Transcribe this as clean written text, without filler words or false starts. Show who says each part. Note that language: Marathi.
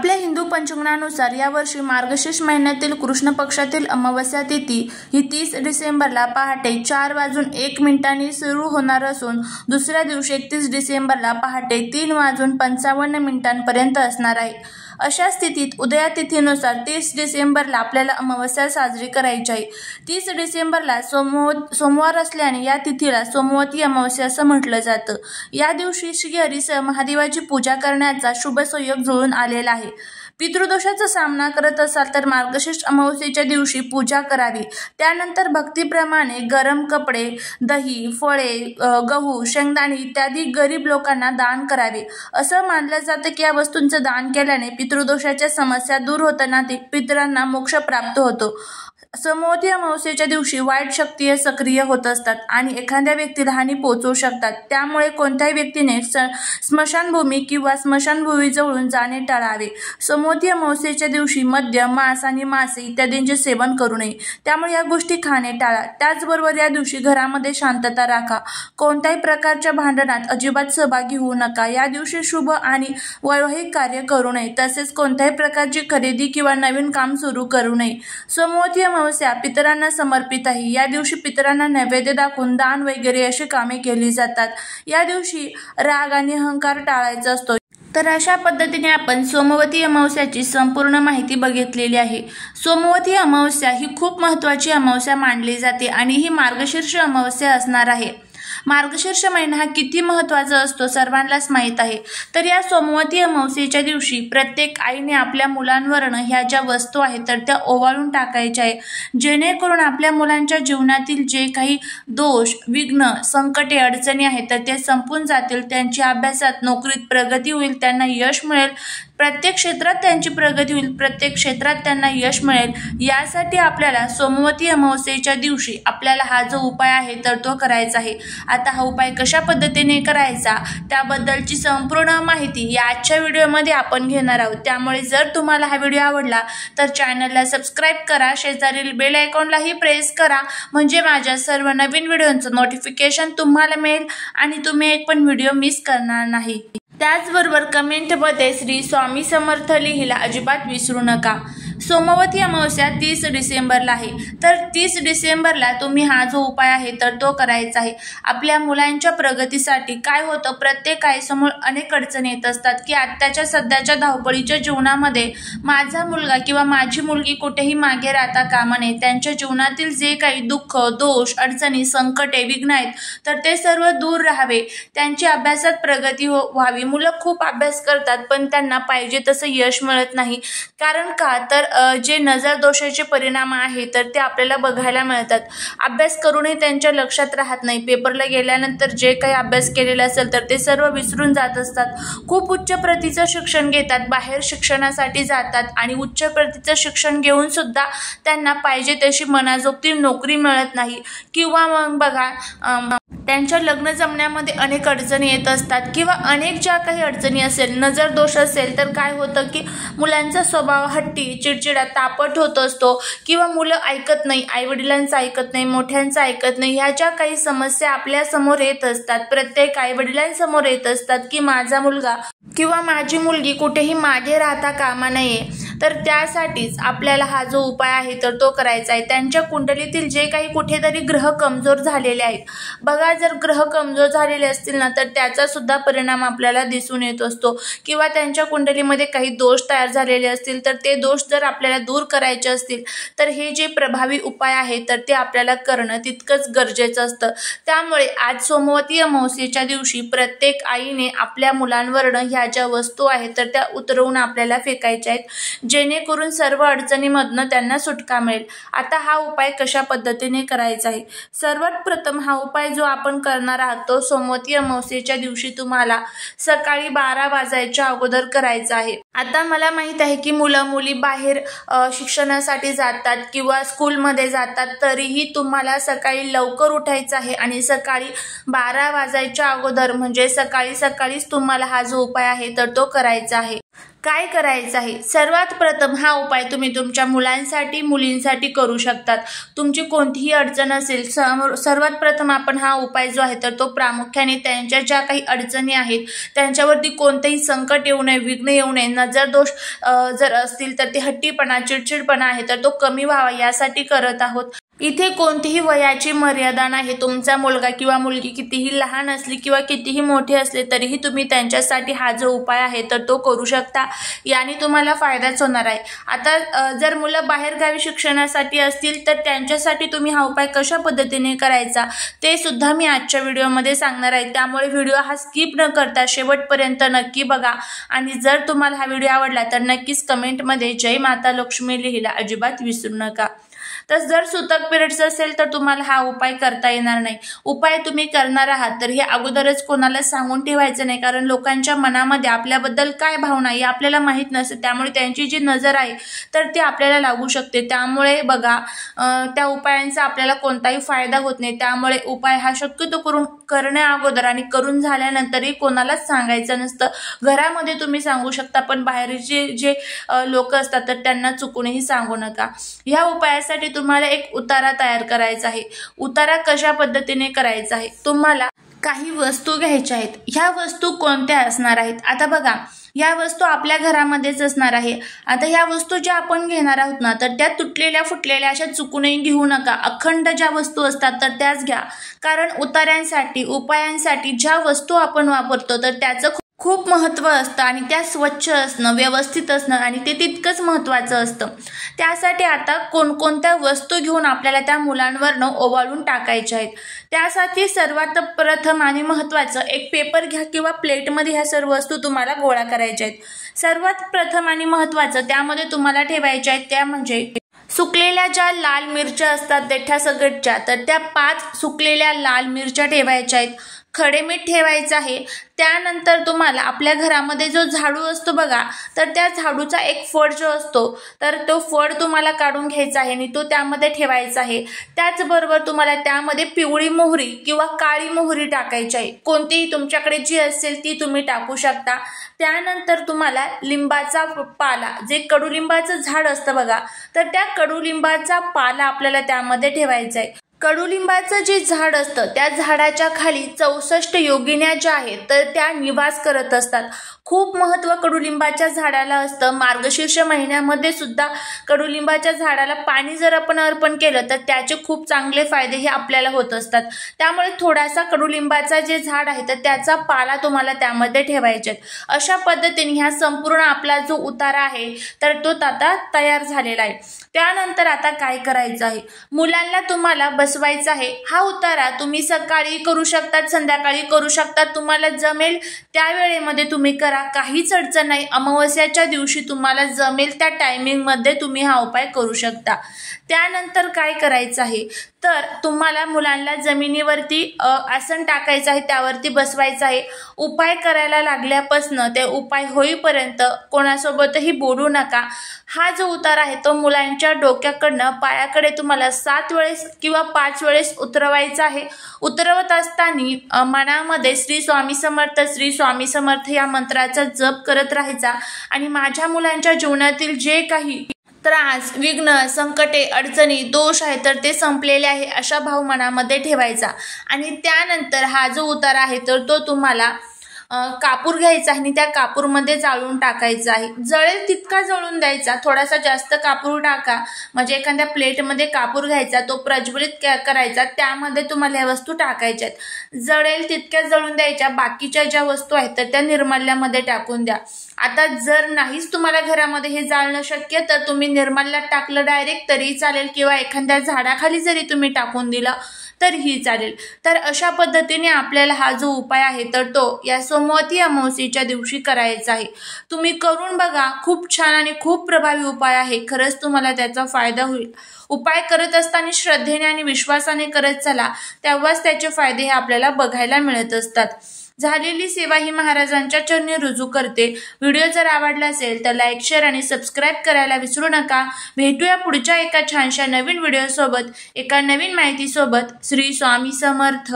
Speaker 1: आपल्या हिंदू पंचांगानुसार यावर्षी मार्गशीर्ष महिन्यातील कृष्ण पक्षातील अमावस्या तिथी ही 30 डिसेंबरला पहाटे 4:01 सुरू होणार असून दुसऱ्या दिवशी 31 डिसेंबरला पहाटे 3:55 पर्यंत असणार आहे। अशा स्थितीत उदया तिथीनुसार 30 डिसेंबरला आपल्याला अमावस्या साजरी करायची आहे। 30 डिसेंबरला सोमवार असल्याने या तिथीला सोमवती अमावस्या असं म्हटलं जातं। या दिवशी श्री हरीसह महादेवाची पूजा करण्याचा शुभ संयोग जुळून आलेला आहे। पितृदोषाचा सामना करत असाल तर मार्गशीर्ष अमावस्येच्या दिवशी पूजा करावी। त्यानंतर भक्तीप्रमाणे गरम कपडे, दही, फळे, गहू, शेंगदाणे इत्यादी गरीब लोकांना दान करावे। असं मानलं जातं की या वस्तूंचं दान केल्याने पितृदोषाच्या समस्या दूर होताना पितरांना मोक्ष प्राप्त होतो। सोमवती अमावस्येच्या दिवशी वाईट शक्ती सक्रिय होत असतात आणि एखाद्या व्यक्तीला हानी पोहोचवू शकतात। त्यामुळे कोणत्याही व्यक्तीने स्मशानभूमी किंवा स्मशानभूमीजवळून जाणे टाळावे। सोमवती अमावस्येच्या दिवशी मद्य, मांस आणि मासे इत्यादींचे सेवन करू नये, त्यामुळे या गोष्टी खाणे टाळा। त्याचबरोबर या दिवशी घरामध्ये शांतता राखा। कोणत्याही प्रकारच्या भांडणात अजिबात सहभागी होऊ नका। या दिवशी शुभ आणि वैवाहिक कार्य करू नये, तसेच कोणत्याही प्रकारची खरेदी किंवा नवीन काम सुरू करू नये। सोमवती अमावस्या पितरांना समर्पित आहे। या दिवशी पितरांना नैवेद्य दाखवून दान वगैरे अशी कामे केली जातात। या दिवशी राग आणि अहंकार टाळायचा असतो। तर अशा पद्धतीने आपण सोमवती अमावस्याची संपूर्ण माहिती बघितलेली आहे। सोमवती अमावस्या ही खूप महत्त्वाची अमावस्या मानली जाते आणि ही मार्गशीर्ष अमावस्या असणार आहे। मार्गशीर्ष महिना हा किती महत्त्वाचा असतो सर्वांनाच माहीत आहे। तर या सोमवती अमावस्येच्या दिवशी प्रत्येक आईने आपल्या मुलांवरनं ह्या ज्या वस्तू आहेत तर त्या ओवाळून टाकायच्या आहे, जेणेकरून आपल्या मुलांच्या जीवनातील जे काही दोष, विघ्न, संकटे, अडचणी आहेत तर ते संपून जातील। त्यांची अभ्यासात, नोकरीत प्रगती होईल, त्यांना यश मिळेल, प्रत्येक क्षेत्रात त्यांची प्रगती होईल, प्रत्येक क्षेत्रात त्यांना यश मिळेल। यासाठी आपल्याला सोमवती अमावस्येच्या दिवशी आपल्याला हा जो उपाय आहे तर तो करायचा आहे। आता हा उपाय कशा पद्धतीने करायचा त्याबद्दलची संपूर्ण माहिती या आजच्या व्हिडिओमध्ये आपण घेणार आहोत। त्यामुळे जर तुम्हाला हा व्हिडिओ आवडला तर चॅनलला सबस्क्राईब करा, शेजारील बेल आयकॉनलाही प्रेस करा, म्हणजे माझ्या सर्व नवीन व्हिडिओंचं नोटिफिकेशन तुम्हाला मिळेल आणि तुम्ही एक पण व्हिडिओ मिस करणार नाही। त्याचबरोबर कमेंटमध्ये श्री स्वामी समर्थ लिहायला अजिबात विसरू नका। सोमवती अमावस्या 30 डिसेंबरला आहे, तर 30 डिसेंबरला तुम्ही हा जो उपाय आहे तर तो करायचा आहे। आपल्या मुलांच्या प्रगतीसाठी काय होतं, प्रत्येक आईसमोर अनेक अडचणी येत असतात की आत्ताच्या सध्याच्या धावपळीच्या जीवनामध्ये माझा मुलगा किंवा माझी मुलगी कुठेही मागे राहता कामा नये। त्यांच्या जीवनातील जे काही दुःख, दोष, अडचणी, संकटे, विघ्न आहेत तर ते सर्व दूर राहावे, त्यांची अभ्यासात प्रगती व्हावी। मुलं खूप अभ्यास करतात पण त्यांना पाहिजे तसं यश मिळत नाही, कारण का तर जे नजर दोषाचे परिणाम आहे तर ते आपल्याला बघायला मिळतात। अभ्यास करूनही त्यांच्या लक्षात राहत नाही, पेपरला गेल्यानंतर जे काही अभ्यास केलेला असेल तर ते सर्व विसरून जात असतात। खूप उच्च प्रतीचं शिक्षण घेतात, बाहेर शिक्षणासाठी जातात आणि उच्च प्रतीचं शिक्षण घेऊन सुद्धा त्यांना पाहिजे तशी मनाजोगती नोकरी मिळत नाही, किंवा मग बघा त्यांच्या लग्न जमण्यामध्ये अनेक अडचणी येत असतात, किंवा अनेक ज्या काही अडचणी असेल, नजर दोष असेल तर काय होतं की मुलांचा स्वभाव हट्टी, चिडचिडा, तापट होत असतो, किंवा मुलं ऐकत नाही, आईवडिलांचं ऐकत नाही, मोठ्यांचं ऐकत नाही। ह्या ज्या काही समस्या आपल्या समोर येत असतात, प्रत्येक आईवडिलांसमोर येत असतात की माझा मुलगा किंवा माझी मुलगी कुठेही मागे राहता कामा नये, तर त्यासाठीच आपल्याला हा जो उपाय आहे तर तो करायचा आहे। त्यांच्या कुंडलीतील जे काही कुठेतरी ग्रह कमजोर झालेले आहेत बघा, जर ग्रह कमजोर झालेले असतील ना तर त्याचा सुद्धा परिणाम आपल्याला दिसून येत असतो, किंवा त्यांच्या कुंडलीमध्ये काही दोष तयार झालेले असतील तर ते दोष जर आपल्याला दूर करायचे असतील तर हे जे प्रभावी उपाय आहे तर ते आपल्याला करणं तितकंच गरजेचं असतं। त्यामुळे आज सोमवती अमावस्येच्या दिवशी प्रत्येक आईने आपल्या मुलांवरनं ह्या ज्या वस्तू आहेत तर त्या उतरवून आपल्याला फेकायच्या आहेत, जेणेकरून सर्व अडचणीमधनं त्यांना सुटका मिळेल। आता हा उपाय कशा पद्धतीने करायचा आहे, सर्वात प्रथम हा उपाय जो आपण करणार आहात तो सोमवती अमावस्येच्या दिवशी तुम्हाला सकाळी 12 वाजायच्या अगोदर करायचा आहे। आता मला माहित आहे की मुलं मुली बाहेर शिक्षणासाठी जातात किंवा स्कूलमध्ये जातात, तरीही तुम्हाला सकाळी लवकर उठायचं आहे आणि सकाळी 12 वाजायच्या अगोदर म्हणजे सकाळीच तुम्हाला हा जो उपाय आहे तर तो करायचा आहे। काय करायचं आहे? सर्वात प्रथम हा उपाय तुम्ही तुमच्या मुलांसाठी मुलींसाठी करू शकतात. तुमची कोणतीही अडचण असेल, सर्वात प्रथम आपण हा उपाय जो आहे तर तो प्रामुख्याने त्यांच्या ज्या काही अडचणी आहेत त्यांच्यावरती कोणतेही संकट येऊ नये, विघ्न येऊ नये, नजर दोष जर असतील तर ते हट्टीपणा, चिडचिडपणा आहे तर तो कमी व्हावा यासाठी करत आहोत. इथे कोणतीही वयाची मर्यादा नाही. तुमचा मुलगा किंवा मुलगी कितीही लहान असली किंवा कितीही मोठे असले तरीही तुम्ही त्यांच्यासाठी हा जो उपाय आहे तर तो करू शकता. याने तुम्हाला फायदाच होणार आहे. आता जर मुलं बाहेरगावी शिक्षणासाठी असतील तर त्यांच्यासाठी तुम्ही हा उपाय कशा पद्धतीने करायचा ते सुद्धा मी आजच्या व्हिडिओमध्ये सांगणार आहे. त्यामुळे व्हिडिओ हा स्किप न करता शेवटपर्यंत नक्की बघा. आणि जर तुम्हाला हा व्हिडिओ आवडला तर नक्कीच कमेंटमध्ये जय माता लक्ष्मी लिहायला अजिबात विसरू नका. तर जर सुतक पिरियड्स असेल तर तुम्हाला हा उपाय करता येणार नाही. उपाय तुम्ही करणार आहात तर हे अगोदरच कोणाला सांगून ठेवायचं नाही, कारण लोकांच्या मनामध्ये आपल्याबद्दल काय भावना आहे आपल्याला माहीत नसते. त्यामुळे त्यांची जी नजर आहे तर ती आपल्याला लागू शकते. त्यामुळे बघा त्या उपायांचा आपल्याला कोणताही फायदा होत नाही. त्यामुळे उपाय हा शक्यतो करून करण्या अगोदर आणि करून झाल्यानंतरही कोणालाच सांगायचं नसतं. घरामध्ये तुम्ही सांगू शकता पण बाहेरचे जे लोक असतात तर त्यांना चुकूनही सांगू नका. ह्या उपायासाठी तुम्हाला एक उतारा तयार करायचा आहे. उतारा कशा पद्धतीने करायचा आहे? तुम्हाला काही वस्तू घ्यायच्या आहेत. ह्या वस्तू कोणत्या असणार आहेत? आता बघा, या वस्तू आपल्या घरामध्येच असणार आहे. आता ह्या वस्तू ज्या आपण घेणार आहोत ना तर त्या तुटलेल्या फुटलेल्या अशा चुकूनही घेऊ नका. अखंड ज्या वस्तू असतात तर त्याच घ्या. कारण उतार्यांसाठी, उपायांसाठी ज्या वस्तू आपण वापरतो तर त्याचं खूप महत्त्व असतं आणि त्या स्वच्छ असणं, व्यवस्थित असणं आणि ते तितकंच महत्त्वाचं असतं. त्यासाठी आता कोणकोणत्या वस्तू घेऊन आपल्याला त्या मुलांवरनं ओवाळून टाकायच्या आहेत. त्यासाठी सर्वात प्रथम आणि महत्त्वाचं एक पेपर घ्या किंवा प्लेटमध्ये ह्या सर्व वस्तू तुम्हाला गोळा करायच्या आहेत. सर्वात प्रथम आणि महत्त्वाचं त्यामध्ये तुम्हाला ठेवायच्या आहेत त्या म्हणजे सुकलेल्या ज्या लाल मिरच्या असतात देठा सगटच्या, तर त्या 5 सुकलेल्या लाल मिरच्या ठेवायच्या आहेत. खडे मीठ ठेवायचं आहे. त्यानंतर तुम्हाला आपल्या घरामध्ये जो झाडू असतो बघा तर त्या झाडूचा एक फळ जो असतो तर तो फळ तुम्हाला काढून घ्यायचा आहे आणि तो त्यामध्ये ठेवायचा आहे. त्याचबरोबर तुम्हाला त्यामध्ये पिवळी मोहरी किंवा काळी मोहरी टाकायची आहे. कोणतीही तुमच्याकडे जी असेल ती तुम्ही टाकू शकता. त्यानंतर तुम्हाला लिंबाचा पाला, जे कडुलिंबाचं झाड असतं बघा तर त्या कडुलिंबाचा पाला आपल्याला त्यामध्ये ठेवायचा आहे. कडुलिंबाचं जे झाड असतं त्या झाडाच्या खाली 64 योगिन्या ज्या आहेत तर त्या निवास करत असतात. खूप महत्त्व कडुलिंबाच्या झाडाला असतं. मार्गशीर्ष महिन्यामध्ये सुद्धा कडुलिंबाच्या झाडाला पाणी जर आपण अर्पण केलं तर त्याचे खूप चांगले फायदे हे आपल्याला होत असतात. त्यामुळे थोडासा कडुलिंबाचा जे झाड आहे तर त्याचा पाला तुम्हाला त्यामध्ये ठेवायचे. अशा पद्धतीने ह्या संपूर्ण आपला जो उतारा आहे तर तो आता तयार झालेला आहे. त्यानंतर आता काय करायचं आहे? मुलांना तुम्हाला बसवायचं आहे. हा उतारा तुम्ही सकाळी करू शकतात, संध्याकाळी करू शकतात, तुम्हाला जमेल त्या वेळेमध्ये तुम्ही करा. काहीच अडचण नाही. अमावस्याच्या दिवशी तुम्हाला जमेल त्या टायमिंगमध्ये तुम्ही हा उपाय करू शकता. त्यानंतर काय करायचं आहे तर तुम्हाला मुलांना जमिनीवरती आसन टाकायचं आहे, त्यावरती बसवायचं आहे. उपाय करायला लागल्यापासून ते उपाय होईपर्यंत कोणासोबतही बोलू नका. हा जो उतारा आहे तो मुलांच्या डोक्याकडनं पायाकडे तुम्हाला 7 वेळेस किंवा 5 वेळेस उतरवायचा आहे. उतरवत असताना मनामध्ये श्री स्वामी समर्थ, श्री स्वामी समर्थ या मंत्राचा जप करत राहायचा आणि माझ्या मुलांच्या जीवनातील जे काही त्रास, विघ्न, संकटे, अडचणी, दोष आहे तर ते संपलेले आहे अशा भाव मनामध्ये ठेवायचा. आणि त्यानंतर हा जो उतारा आहे तर तो तुम्हाला कापूर घ्यायचा आणि त्या कापूरमध्ये जाळून टाकायचा आहे. जळेल तितका जळून द्यायचा. थोडासा जास्त कापूर टाका. म्हणजे एखाद्या प्लेटमध्ये कापूर घ्यायचा, तो प्रज्वलित करायचा, त्यामध्ये तुम्हाला ह्या वस्तू टाकायच्या आहेत. जळेल तितक्या जळून द्यायच्या. बाकीच्या ज्या वस्तू आहेत तर त्या निर्माल्यामध्ये टाकून द्या. आता जर नाहीच तुम्हाला घरामध्ये हे जाळणं शक्य तर तुम्ही निर्माल्यात टाकलं डायरेक्ट तरी चालेल किंवा एखाद्या झाडाखाली जरी तुम्ही टाकून दिलं तरीही चालेल. तर अशा पद्धतीने आपल्याला हा जो उपाय आहे तर तो या सोमवती अमावस्येच्या दिवशी करायचा आहे. तुम्ही करून बघा. खूप छान आणि खूप प्रभावी उपाय आहे. खरंच तुम्हाला त्याचा फायदा होईल. उपाय करत असताना श्रद्धेने आणि विश्वासाने करत चला, तेव्हाच त्याचे फायदे हे आपल्याला बघायला मिळत असतात. झालेली सेवा ही महाराजांच्या चरणी रुजू करते. व्हिडिओ जर आवडला असेल तर लाईक, शेअर आणि सबस्क्राईब करायला विसरू नका. भेटूया पुढच्या एका छानशा नवीन व्हिडिओ सोबत, एका नवीन माहिती सोबत. श्री स्वामी समर्थ.